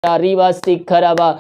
रीवा शिखरवा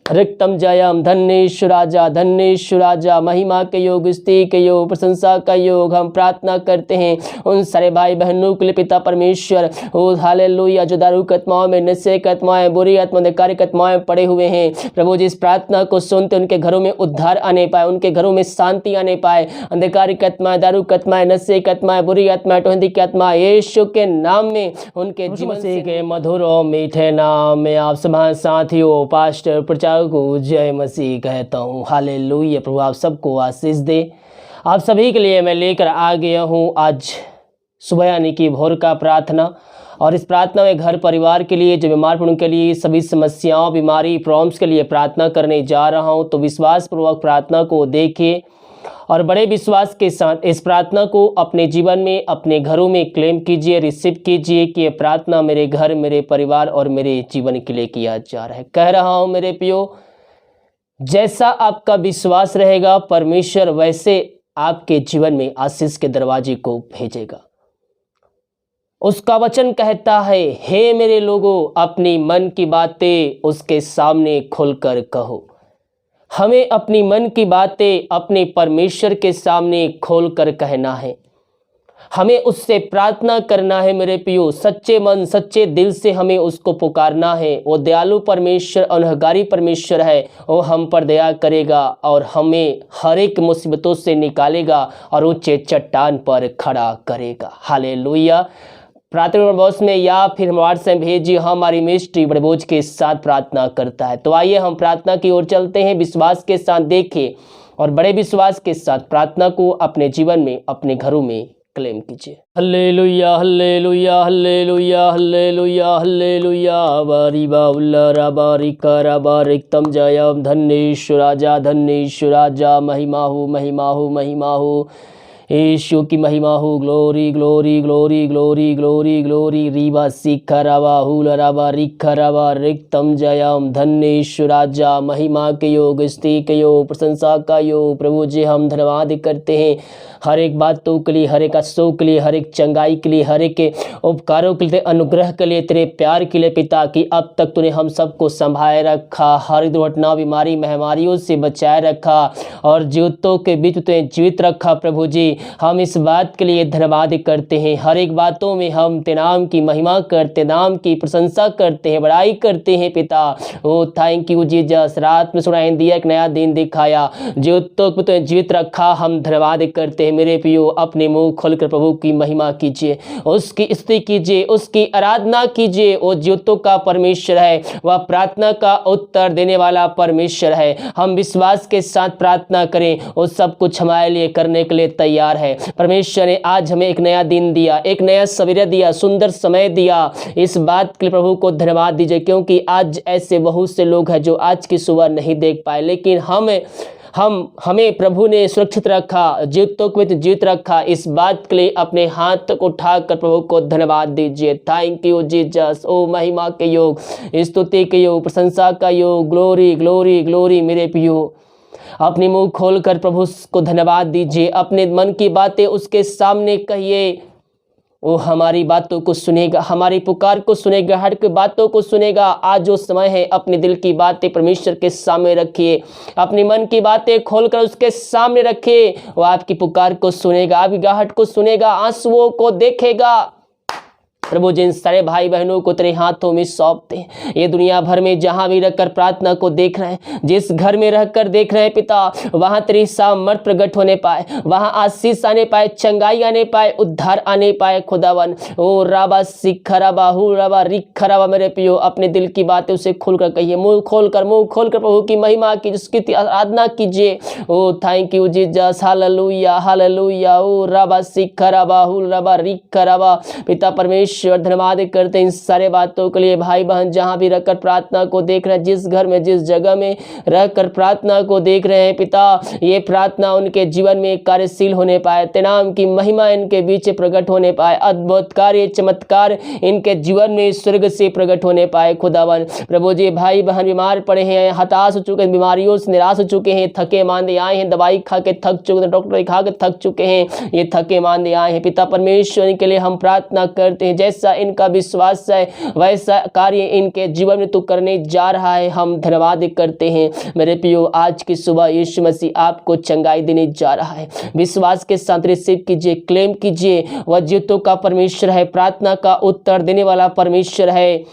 रिक्तम जयम धन्येश्वराजा महिमा के योग, स्तुति के योग, प्रशंसा का योग हम प्रार्थना करते हैं उन सारे भाई बहनों के लिए पिता परमेश्वर। ओ हालेलुया, जो दारू की आत्माओं में, नशे की आत्माएं, बुरी आत्मा, अंधकार की आत्माएं पड़े हुए हैं प्रभु जी, इस प्रार्थना को सुनते उनके घरों में उद्धार आने पाए, उनके घरों में शांति आने पाए। अंधकार की आत्माएं, दारू की आत्माएं, नशे की आत्माएं, बुरी आत्माएं, टोहंदी की आत्माएं यीशु के नाम में उनके जीवन से के मधुर और मीठे नाम में आप सब साथियों पास्टर प्रचार को जय मसीह कहता हूँ। हालेलुया। प्रभु आप सबको आशीष दे। आप सभी के लिए मैं लेकर आ गया हूँ आज सुबह यानी कि भोर का प्रार्थना, और इस प्रार्थना में घर परिवार के लिए, जो बीमार पड़ों के लिए, सभी समस्याओं, बीमारी, प्रॉब्लम्स के लिए प्रार्थना करने जा रहा हूँ। तो विश्वास पूर्वक प्रार्थना को देखिए और बड़े विश्वास के साथ इस प्रार्थना को अपने जीवन में, अपने घरों में क्लेम कीजिए, रिसीव कीजिए कि ये प्रार्थना मेरे घर, मेरे परिवार और मेरे जीवन के लिए किया जा रहा है। कह रहा हूँ मेरे प्रियो, जैसा आपका विश्वास रहेगा परमेश्वर वैसे आपके जीवन में आशीष के दरवाजे को भेजेगा। उसका वचन कहता है, हे मेरे लोगों, अपनी मन की बातें उसके सामने खुलकर कहो। हमें अपनी मन की बातें अपने परमेश्वर के सामने खोलकर कहना है, हमें उससे प्रार्थना करना है मेरे प्रियो। सच्चे मन, सच्चे दिल से हमें उसको पुकारना है। वो दयालु परमेश्वर, अनहगारी परमेश्वर है। वो हम पर दया करेगा और हमें हर एक मुसीबतों से निकालेगा और ऊंचे चट्टान पर खड़ा करेगा। हालेलुया। प्रार्थना बॉक्स में या फिर व्हाट्सएप भेजिए, हमारी मिनिस्ट्री बड़े बोझ के साथ प्रार्थना करता है। तो आइए हम प्रार्थना की ओर चलते हैं। विश्वास के साथ देखिए और बड़े विश्वास के साथ प्रार्थना को अपने जीवन में, अपने घरों में क्लेम कीजिए। Hallelujah hallelujah hallelujah hallelujah hallelujah. बारी बाउल्ला राबारी कराबारिकतम जयम धन्येश्वराजा महिमा हो महिमा हो महिमा हो। यीशु की महिमा हो। Glory glory glory glory glory glory. रीवा शिखरवा हुलरवा रिखरवा रिक्तम जयम धन्येश्वराजा महिमा के योग, स्तुति के योग, प्रशंसा का योग। प्रभु जी हम धन्यवाद करते हैं हर एक बातों के लिए, हर एक आशीषों के लिए, हर एक चंगाई के लिए, हर एक उपकारों के लिए, अनुग्रह के लिए, तेरे प्यार के लिए पिता, कि अब तक तूने हम सबको संभाले रखा, हर दुर्घटना, बीमारी, महामारियों से बचाए रखा और जीवितों के बीच तूने जीवित रखा। प्रभु जी हम इस बात के लिए धन्यवाद करते हैं। हर एक बातों में हम तेरे नाम की महिमा करते, नाम की प्रशंसा करते हैं, बड़ाई करते हैं पिता। ओ थैंक यू जीसस। रात में सुनाई दिया, एक नया दिन दिखाया, जीवितों को तूने जीवित रखा, हम धन्यवाद करते हैं मेरे प्रियो। अपने मुंह खोलकर प्रभु की महिमा कीजिए, उसकी स्तुति कीजिए, उसकी आराधना कीजिए। वो जीवितों का परमेश्वर है, वह प्रार्थना का उत्तर देने वाला परमेश्वर है। हम विश्वास के साथ प्रार्थना करें, वो सब कुछ हमारे लिए करने के लिए तैयार है। परमेश्वर ने आज हमें एक नया दिन दिया, एक नया सवेरा दिया, सुंदर समय दिया। इस बात के लिए प्रभु को धन्यवाद दीजिए, क्योंकि आज ऐसे बहुत से लोग हैं जो आज की सुबह नहीं देख पाए, लेकिन हमें प्रभु ने सुरक्षित रखा, जीवितों को जीवित रखा। इस बात के लिए अपने हाथ को उठाकर प्रभु को धन्यवाद दीजिए। Thank you Jesus. ओ महिमा के योग, स्तुति के योग, प्रशंसा का योग, ग्लोरी ग्लोरी ग्लोरी। मेरे प्रियो अपने मुंह खोलकर प्रभु को धन्यवाद दीजिए, अपने मन की बातें उसके सामने कहिए। वो हमारी बातों को सुनेगा, हमारी पुकार को सुनेगा, हर की बातों को सुनेगा। आज जो समय है अपने दिल की बातें परमेश्वर के सामने रखिए, अपने मन की बातें खोलकर उसके सामने रखिए। वो आपकी पुकार को सुनेगा, आपकी गाहट को सुनेगा, आंसुओं को देखेगा। प्रभु जिन सारे भाई बहनों को तेरे हाथों में सौंपते हैं, ये दुनिया भर में जहां भी रहकर प्रार्थना को देख रहे हैं, जिस घर में रहकर देख रहे हैं पिता, वहां तेरी सामर्थ प्रकट होने पाए, वहां आशीष आने पाए, चंगाई आने पाए, उद्धार आने पाए खुदावन। ओ राबा सिखराबा हु राबा रिखराबा। मेरे प्रियो अपने दिल की बातें उसे खोलकर कहिए, मुंह खोलकर प्रभु की महिमा की, उसकी आराधना कीजिए। Oh thank you Jesus. Hallelujah hallelujah. ओ राबा सिखराबा हु राबा रिखराबा। पिता परमेश्वर धन्यवाद करते हैं इन सारे बातों के लिए। भाई बहन जहां भी रहकर प्रार्थना को देख रहे हैं, जिस घर में, जिस जगह में रहकर प्रार्थना को देख रहे हैं पिता, ये प्रार्थना उनके जीवन में कार्यशील होने पाए, तेरे नाम की महिमा इनके बीच प्रकट होने पाए, अद्भुत कार्य, चमत्कार इनके जीवन में स्वर्ग से प्रकट होने पाए खुदावन। प्रभु जी भाई बहन बीमार पड़े हैं, हताश हो चुके हैं, बीमारियों से निराश हो चुके हैं, थके मांदे आए हैं, दवाई खा के थक चुके हैं, डॉक्टर खा के थक चुके हैं, ये थके मांदे आए हैं पिता परमेश्वर के लिए हम प्रार्थना करते हैं। जैसा इनका विश्वास है वैसा कार्य इनके जीवन में तू करने जा रहा है। हम धन्यवाद करते हैं मेरे प्रियो। आज की सुबह यीशु मसीह आपको चंगाई देने जा रहा है। विश्वास के साथ रिसीव कीजिए, क्लेम कीजिए। वह जीतों का परमेश्वर है, प्रार्थना का उत्तर देने वाला परमेश्वर है।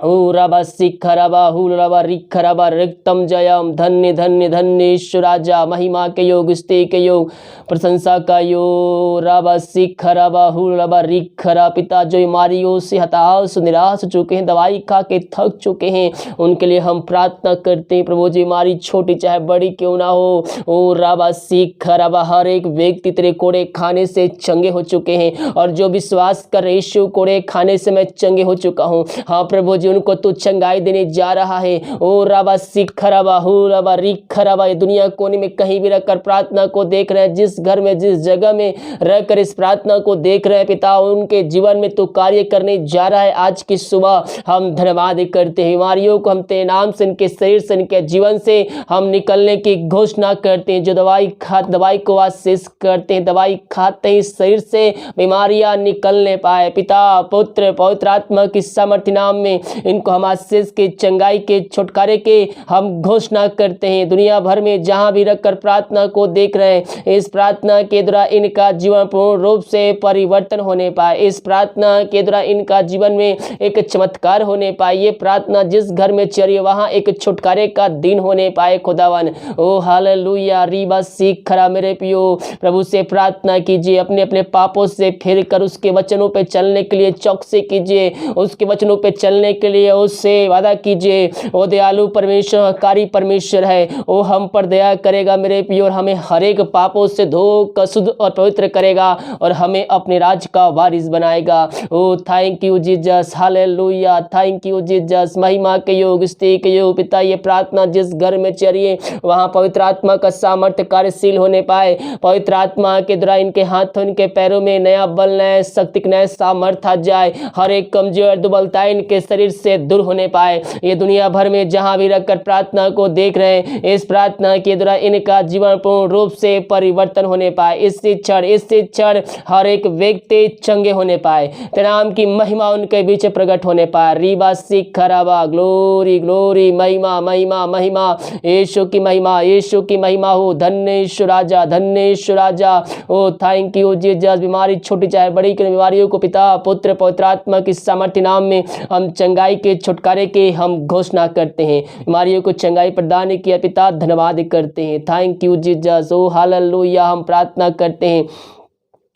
ओ रबा सिखरबा हुलरबा रिखरबा रिक्तम जयम। धन्य धन्य धन्य ईश्वर राजा, महिमा के योग, स्तुति के योग, प्रशंसा का योग। रबा सिखरबा हुलरबा रिखरा। पिता जो बीमारियों से हताश निराश हो चुके हैं, दवाई खा के थक चुके हैं, उनके लिए हम प्रार्थना करते हैं प्रभु जी। बीमारी छोटी चाहे बड़ी क्यों ना हो, ओ रबा सिखरबा हर एक व्यक्ति तेरे कोड़े खाने से चंगे हो चुके हैं। और जो विश्वास कर यीशु कोड़े खाने से मैं चंगे हो चुका हूँ, हाँ प्रभु जी उनको तू चंगाई देने जा रहा है। ओ रबा सिखरबा हुलरबा रिखरबा। ये दुनिया कोने में कहीं भी रहकर प्रार्थना को देख रहे हैं, जिस घर में जिस जगह में रहकर इस प्रार्थना को देख रहे हैं पिता, उनके जीवन में तू कार्य करने जा रहा है। आज की सुबह हम धन्यवाद करते हैं। बीमारियों को हम तेरे नाम से, इनके शरीर से, इनके जीवन से हम निकलने की घोषणा करते हैं। जो दवाई को आशीष करते हैं, दवाई खाते ही शरीर से बीमारियां निकलने पाए। पिता पुत्र पवित्र आत्मा की सामर्थ्य नाम में इनको हम आशीष के, चंगाई के, छुटकारे के हम घोषणा करते हैं। दुनिया भर में जहां भी रखकर प्रार्थना को देख रहे हैं, इस प्रार्थना के द्वारा इनका जीवन पूर्ण रूप से परिवर्तन होने पाए। इस प्रार्थना के द्वारा इनका जीवन में एक चमत्कार होने पाए। ये प्रार्थना जिस घर में चली वहां एक छुटकारे का दिन होने पाए खुदावन। Oh hallelujah. रीबा सीख खरा मेरे पियो, प्रभु से प्रार्थना कीजिए, अपने अपने पापों से फिर कर उसके वचनों पे चलने के लिए चौकसी कीजिए, उसके वचनों पे चलने के लिए उससे वादा कीजिए। ओ दयालु परमेश्वर, कारी परमेश्वर है, वो हम पर दया करेगा मेरे पियो, और हमें हर एक पापों से धोकर शुद्ध और पवित्र करेगा और हमें अपने राज का वारिस बनाएगा। Oh thank you Jesus, hallelujah. Thank you Jesus. महिमा के योग, स्तुति के योग पिता। ये प्रार्थना जिस घर में चलिए वहां पवित्र आत्मा का सामर्थ्य कार्यशील होने पाए। पवित्र आत्मा के द्वारा इनके हाथों, इनके पैरों में नया बल, नया शक्ति, नया सामर्थ्य आ जाए। हर एक कमजोर दुर्बलता इनके शरीर से दूर होने पाए। ये दुनिया भर में जहां भी रखकर प्रार्थना को देख रहे हैं, इस प्रार्थना के द्वारा इनका जीवन पूर्ण रूप से परिवर्तन होने पाए। इस क्षण हर एक व्यक्ति चंगे होने पाए। तेरे नाम की महिमा उनके बीच प्रकट होने पाए। रीबा सिखरबा। ग्लोरी ग्लोरी, महिमा महिमा महिमा, यीशु की महिमा, यीशु की महिमा हो। धन्य यीशु राजा, धन्य यीशु राजा। ओ थैंक यू जीसस। बीमारी छोटी चाहे बड़ी, बीमारियों को पिता पुत्र पवित्र आत्मा की सामर्थ्य नाम में हम चंगाई के, छुटकारे के हम घोषणा करते हैं। बीमारियों को चंगाई प्रदान किया पिता, धन्यवाद करते हैं। Thank you Jesus. Oh hallelujah. हम प्रार्थना करते हैं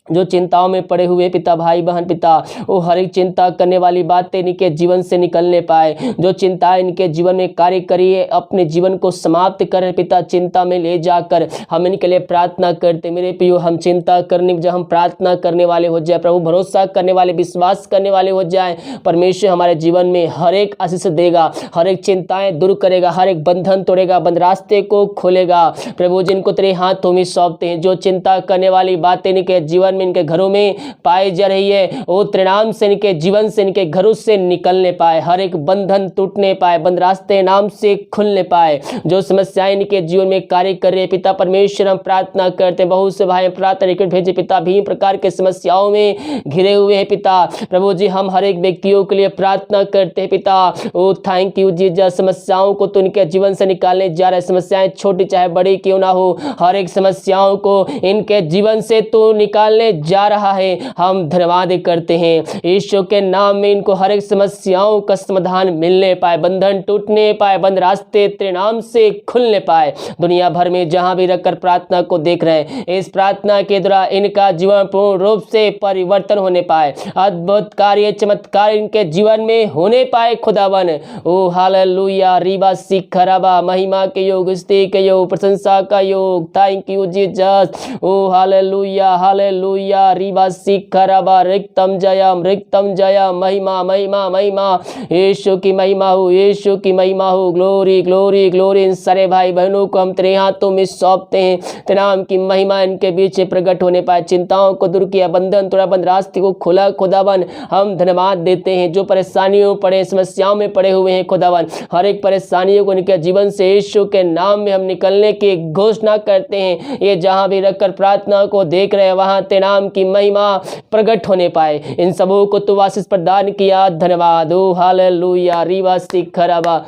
जो चिंताओं में पड़े हुए पिता, भाई बहन पिता, वो हर एक चिंता करने वाली बातें इनके जीवन से निकलने पाए। जो चिंताएं इनके जीवन में कार्य करिए, अपने जीवन को समाप्त करें पिता, चिंता में ले जाकर हम इनके लिए प्रार्थना करते। मेरे प्रियो, हम चिंता करने जब हम प्रार्थना करने वाले हो जाए, प्रभु भरोसा करने वाले, विश्वास करने वाले हो जाए, परमेश्वर हमारे जीवन में हर एक आशीष देगा, हर एक चिंताएं दूर करेगा, हर एक बंधन तोड़ेगा, बंद रास्ते को खोलेगा। प्रभु जिनको तेरे हाथों में सौंपते हैं, जो चिंता करने वाली बातें इनके जीवन में, इनके घरों में पाई जा रही है, वो त्रिनाम से इनके जीवन से, इनके घरों से निकलने पाए। हर एक बंधन टूटने पाए, बंद रास्ते नाम से खुलने पाए। जो समस्याएं इनके जीवन में कार्य कर रहे हैं पिता परमेश्वर, हम प्रार्थना करते हैं। बहुत से भाई प्रार्थना रिक्वेस्ट भेजे पिता, भी प्रकार के समस्याओं में घिरे हुए हैं पिता। प्रभु जी हम हर एक व्यक्तियों के लिए प्रार्थना करते हैं पिता। ओ थैंक यू जीसस। समस्याओं को तो इनके जीवन से निकालने जा रहे हैं। समस्याएं छोटी चाहे बड़ी क्यों ना हो, हर एक समस्याओं को इनके जीवन से तो निकालने जा रहा है। हम धन्यवाद करते हैं यीशु के नाम में। इनको हर एक समस्याओं का समाधान मिलने पाए, बंधन टूटने पाए, बंद रास्ते तेरे नाम से खुलने पाए। दुनिया भर में जहां भी रखकर प्रार्थना को देख रहे हैं, इस प्रार्थना के द्वारा इनका जीवन पूर्ण रूप से परिवर्तन होने पाए। अद्भुत कार्य, चमत्कार इनके जीवन में होने पाए खुदावन। Oh hallelujah. रीबा सिखरबा। महिमा के योग, स्तुति के योग, प्रशंसा का योग। Thank you Jesus. Oh hallelujah, hallelujah. रीबा सिखरबा। रिक्तम जयम, रिक्तम जयम। महिमा महिमा महिमा, यीशु की महिमा हो, यीशु की महिमा हो। Glory glory glory. इन सारे भाई बहनों को हम तेरे हाथों में सौंपते हैं। तेरे नाम की महिमा इनके बीच प्रकट होने पाए। चिंताओं को दूर किया, बंधन तोड़ा, बंद रास्ते को खुला खुदावन। हम धन्यवाद देते हैं। जो परेशानियों पड़े, समस्याओं में पड़े हुए हैं खुदावन, हर एक परेशानियों को इनके जीवन से यीशु के नाम में हम निकलने की घोषणा करते हैं। ये जहां भी रखकर प्रार्थना को देख रहे हैं, वहां तेरे नाम की महिमा प्रकट होने पाए। इन सबों को तू आशीष प्रदान किया, धन्यवाद। ओ हालेलुया। रीवा सिखरवा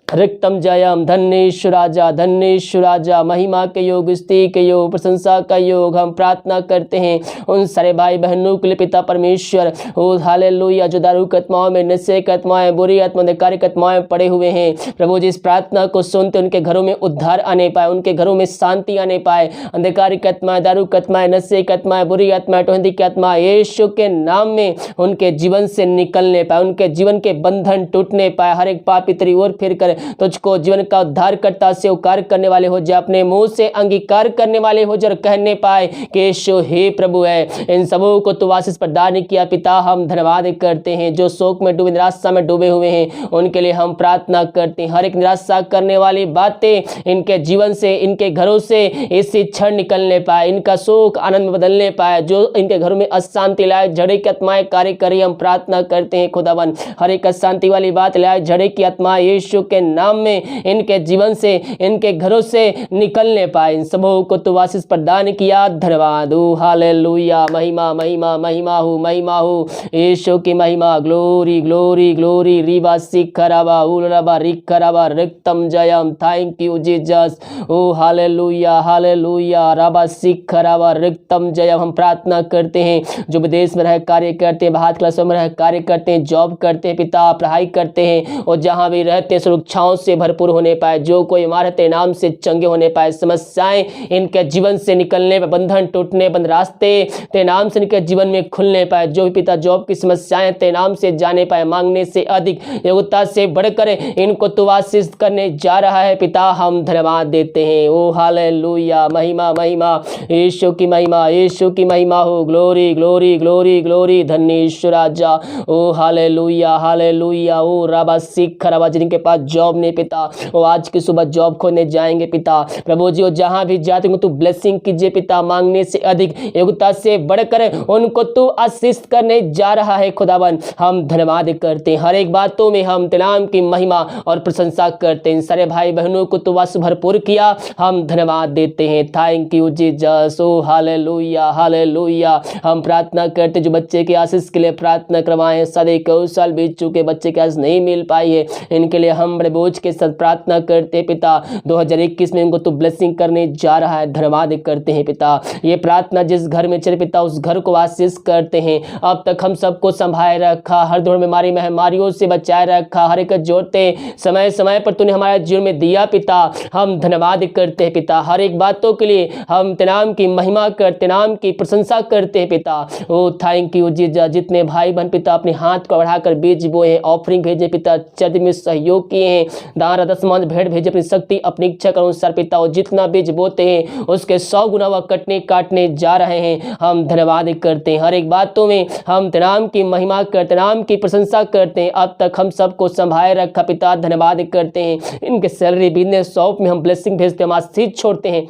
रिक्तम जयम। धन्येश्वर राजा, धन्येश्वर राजा। महिमा के योग, स्तुति के योग, प्रशंसा का योग हम प्रार्थना करते हैं उन सारे भाई बहनों के लिए पिता परमेश्वर। ओ हालेलुया, जो दारू की आत्माओं में, नशे की आत्माएं, बुरी आत्मा, अंधकार की आत्माएं पड़े हुए हैं प्रभु जी, इस प्रार्थना को सुनते उनके घरों में उद्धार आने पाए, उनके घरों में शांति आने पाए। अंधकार की आत्माएं, दारू की आत्माएं, नशे की आत्माएं, बुरी आत्माएं, टोहंदी की आत्मा यीशु के नाम में उनके जीवन से निकलने पाए, उनके जीवन के बंधन टूटने पाए। हर एक पापी तेरी ओर फिर कर तुझको जीवन का उद्धारकर्ता से स्वीकार करने वाले हो जाए, अपने मुंह से अंगीकार करने वाले हो जाए, कहने पाए कि यीशु ही प्रभु है। इन सबों को तू आशीष प्रदान किया पिता, हम धन्यवाद करते हैं। जो शोक में डूबे, निराशा में डूबे हुए हैं उनके लिए हम प्रार्थना करते हैं। हर एक निराशा करने वाली बातें इनके जीवन से, इनके घरों से इसी क्षण निकलने पाए, इनका शोक आनंद में बदलने पाए। जो इनके घरों में अशांति लाए, झगड़े की आत्माएं कार्य करी, हम प्रार्थना करते हैं खुदावन। हर एक अशांति वाली बात लाए, झगड़े की आत्मा यीशु के नाम में इनके जीवन से, इनके घरों से निकलने पाए। इन सबों को तू आशीष प्रदान किया, धन्यवाद। हालेलुया। महिमा महिमा महिमा हो, महिमा हो यीशु की महिमा। Glory glory glory. रीवा सिखरवा उलरवा रिखरवा रिक्तम जयम। Thank you Jesus. Oh hallelujah hallelujah. रवा सिखरवा रिक्तम जयम। हम प्रार्थना करते हैं जो विदेश में रह कार्य करते हैं, बाहर क्लासों में रह कार्य करते हैं, जॉब करते हैं पिता, पढ़ाई करते हैं और जहां भी रहते हैं सुरक्षाओं से भरपूर होने पाए। जो कोई इमारत नाम से चंगे होने पाए, समस्याएं इनके जीवन से निकलने पाए, बंधन टूटने, बंद रास्ते ते नाम से इनके जीवन में खुलने पाए। जो भी पिता जॉब की समस्याएं ते नाम से जाने पाए, मांगने से अधिक, योग्यता से बढ़कर इनको तू आशीष करने जा रहा है पिता, हम धन्यवाद देते हैं। Oh hallelujah. महिमा महिमा यीशु की महिमा, यीशु की महिमा हो। Glory glory glory glory. धन्येश्वर राजा। Oh hallelujah hallelujah. ओ रबा सिखरवा, जिनके पास जॉब नहीं पिता, वो आज की सुबह जॉब खोने जाएंगे पिता। प्रभु जी, वो जहां भी जाते हैं तू ब्लेसिंग कीजिए पिता, मांगने से अधिक, योग्यता से बढ़कर उनको तू आशीष करने जा रहा है खुदावन। हम धन्यवाद करते हैं। हर एक बातों में हम तेरे नाम की महिमा और प्रशंसा करते हैं। सारे भाई बहनों को तू वास भरपूर किया, हम धन्यवाद देते हैं। Thank you Jesus. Oh hallelujah hallelujah. हम प्रार्थना करते जो बच्चे के आशीष के लिए प्रार्थना करवाएं, सारे कौशल बीत चुके बच्चे के आशीष नहीं मिल पाई है, इनके लिए हम बड़े बोझ के साथ प्रार्थना करते हैं पिता। 2021 में इनको तो ब्लेसिंग करने जा रहा है, धन्यवाद करते हैं पिता। ये प्रार्थना जिस घर में चले पिता, उस घर को आशीष करते हैं। अब तक हम सबको संभाले रखा, हर दौर बीमारी महामारियों से बचाए रखा, हर एक जोड़ते समय समय पर तूने हमारे जीवन में दिया पिता, हम धन्यवाद करते हैं पिता। हर एक बातों के लिए हम तेरे नाम की महिमा करते, नाम की प्रशंसा करते हैं पिता। ओ थैंक यू जीसस। जितने भाई बहन पिता अपने हाथ को बढ़ाकर बीज बोए हैं, ऑफरिंग भेजे पिता, चर्च में सहयोग किए हैं, दान दशमांश भेंट भेजे, अपनी शक्ति अपनी इच्छा के अनुसार पिता, और जितना बीज बोते हैं उसके 100 गुना वह कटने काटने जा रहे हैं, हम धन्यवाद करते हैं। हर एक बातों में हम तेरे नाम की महिमा करते, नाम की प्रशंसा करते हैं। अब तक हम सबको संभाले रखा पिता, धन्यवाद करते हैं। इनके सैलरी बिजनेस शॉप में हम ब्लेसिंग भेजते हैं, आशीष छोड़ते हैं।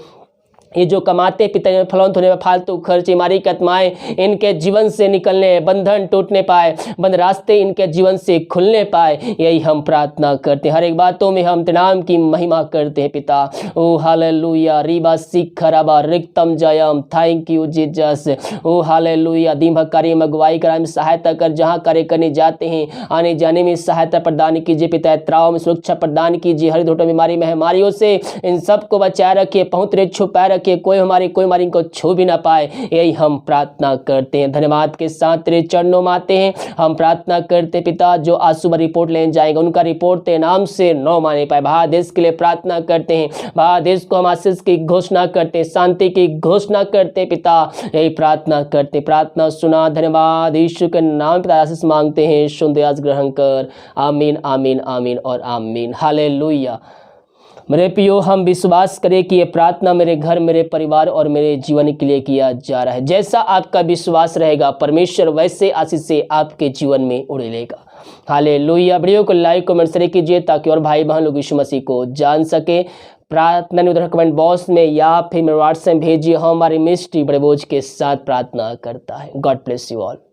ये जो कमाते पिता फलवंत होने में फालतू खर्च, बीमारी की आत्माएं इनके जीवन से निकलने, बंधन टूटने पाए, बंद रास्ते इनके जीवन से खुलने पाए, यही हम प्रार्थना करते हैं। हर एक बातों में हम तेरे नाम की महिमा करते हैं पिता। Oh hallelujah. रीबा सिखरबा रिक्तम जयम। Thank you Jesus. Oh hallelujah. दिन भर कार्य में अगुवाई कराने में सहायता कर, जहाँ कार्य करने जाते हैं आने जाने में सहायता प्रदान कीजिए पिता। यात्राओं में सुरक्षा प्रदान कीजिए, हर धोटो बीमारी महामारियों से इन सबको बचाए रखिए, पहुँच छुपाए रखिए, कोई हमारी को छू भी ना पाए, यही हम प्रार्थना करते हैं। धन्यवाद के साथ तेरे चरणों में आते हैं, हम प्रार्थना करते पिता। जो आज सुबह रिपोर्ट लेने जाएंगे उनका रिपोर्ट तेरे नाम से न माने पाए। भारत देश के लिए प्रार्थना करते हैं, भारत देश को हम आशीष की घोषणा करते हैं, शांति की घोषणा करते पिता, यही प्रार्थना करते। प्रार्थना सुना, धन्यवाद यीशु के नाम पिता आशीष मांगते हैं, सुन दे आज ग्रहण कर। आमीन आमीन आमीन और आमीन। हालेलुया। मेरे प्रियो, हम विश्वास करें कि ये प्रार्थना मेरे घर, मेरे परिवार और मेरे जीवन के लिए किया जा रहा है। जैसा आपका विश्वास रहेगा परमेश्वर वैसे आशीष से आपके जीवन में उड़ेलेगा। हालेलुया। वीडियो को लाइक कमेंट शेयर कीजिए ताकि और भाई बहन लोग यीशु मसीह को जान सके। प्रार्थना निवेदन कमेंट बॉक्स में या फिर मेरे व्हाट्सएप भेजिए, हमारी मिनिस्ट्री बड़े बोझ के साथ प्रार्थना करता है। God bless you all.